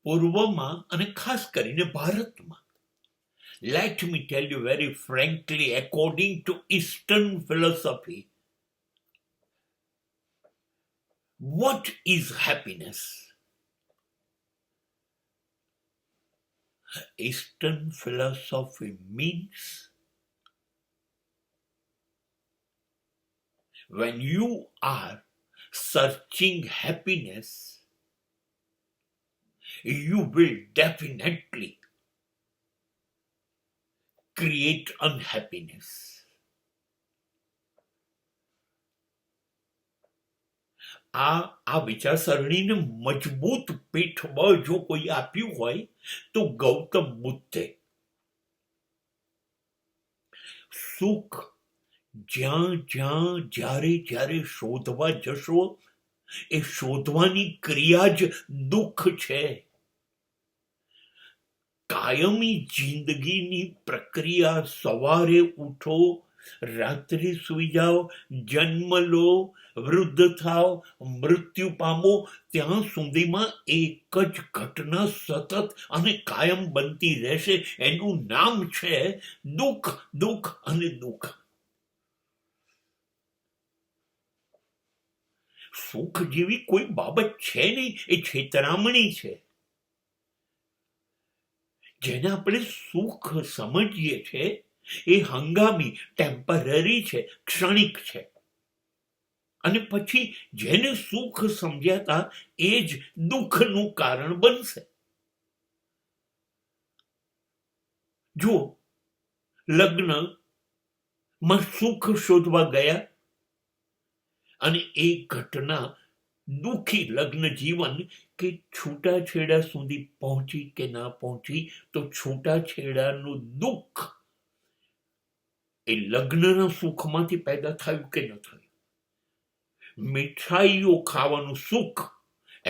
પૂર્વમાં અને ખાસ કરીને ભારતમાં. Let me tell you very frankly, according to Eastern philosophy, what is happiness? Eastern philosophy means when you are searching happiness, you will definitely create unhappiness. આ વિચારસરણીને મજબૂત પીઠબળ જો કોઈ આપ્યું હોય તો ગૌતમ બુદ્ધે. સુખ જ્યાં જ્યાં જ્યારે જ્યારે શોધવા જશો એ શોધવાની ક્રિયા જ દુઃખ છે. કાયમી જિંદગીની પ્રક્રિયા સવારે ઉઠો, રાત્રે સુઈ જાઓ, જન્મ લો, વૃદ્ધ થાવ, મૃત્યુ પામો, ત્યાં સુધીમાં એક જ ઘટના સતત અને કાયમ બનતી રહેશે. એનું નામ છે દુઃખ, દુઃખ અને દુઃખ. સુખ જેવી કોઈ બાબત છે નહીં, એ છેતરામણી છે. જેને આપણે સુખ સમજીએ છીએ એ હંગામી, ટેમ્પરરી છે, ક્ષણિક છે. અને પછી જેને સુખ સમજ્યાતા એ જ દુઃખનું કારણ બનશે. જો લગ્નમાં સુખ શોધવા ગયા અને એ ઘટના દુઃખી લગ્ન જીવન કે છૂટાછેડા સુધી પહોંચી કે ના પહોંચી, તો છૂટાછેડાનું દુઃખ એ લગ્નના સુખમાંથી પેદા થયું કે ન થયું. મીઠાઈઓ ખાવાનું સુખ,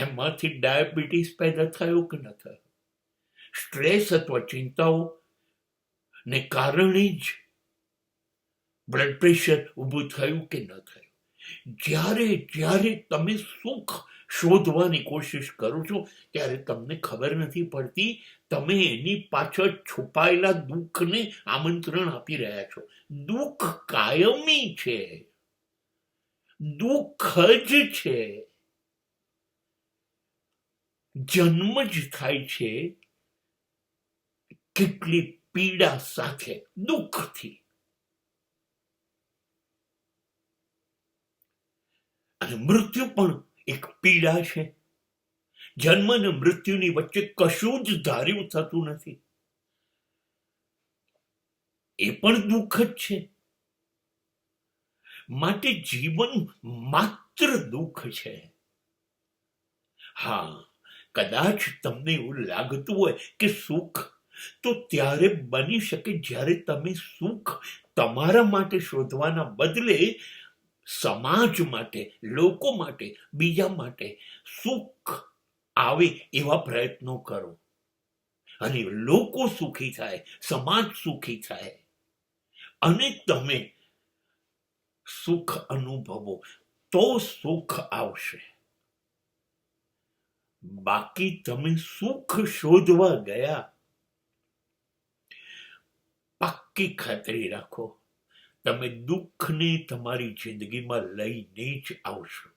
એમાંથી ડાયાબિટીસ પેદા થયો કે ન થયો. સ્ટ્રેસ અથવા ચિંતાઓ ને કારણે જ બ્લડ પ્રેશર ઊભું થયું કે ન થયું. જ્યારે જ્યારે તમે સુખ શોધવાની કોશિશ કરો છો ત્યારે તમને ખબર નથી પડતી તમે એની પાછળ છુપાયેલા દુઃખને આમંત્રણ આપી રહ્યા છો. દુઃખ કાયમી છે, દુઃખ જ છે. જન્મ જ થાય છે કેટલી પીડા સાથે, દુઃખથી. અને મૃત્યુ પણ એક પીડા છે. જન્મ અને મૃત્યુની વચ્ચે કશું જ ધાર્યું થતું નથી, એ પણ દુઃખ જ છે. માટે જીવન માત્ર દુઃખ છે. હા, કદાચ તમને એવું લાગતું હોય કે સુખ તો ત્યારે બની શકે જ્યારે તમે સુખ તમારા માટે શોધવાના બદલે સમાજ માટે, લોકો માટે, બીજા માટે સુખ આવે એવા પ્રયત્નો કરો. અને લોકો સુખી થાય, સમાજ સુખી થાય અને તમે સુખ અનુભવો તો સુખ આવશે. બાકી તમે સુખ શોધવા ગયા, પાક્કી ખાતરી રાખો તમે દુઃખને તમારી જિંદગીમાં લઈને જ આવશો.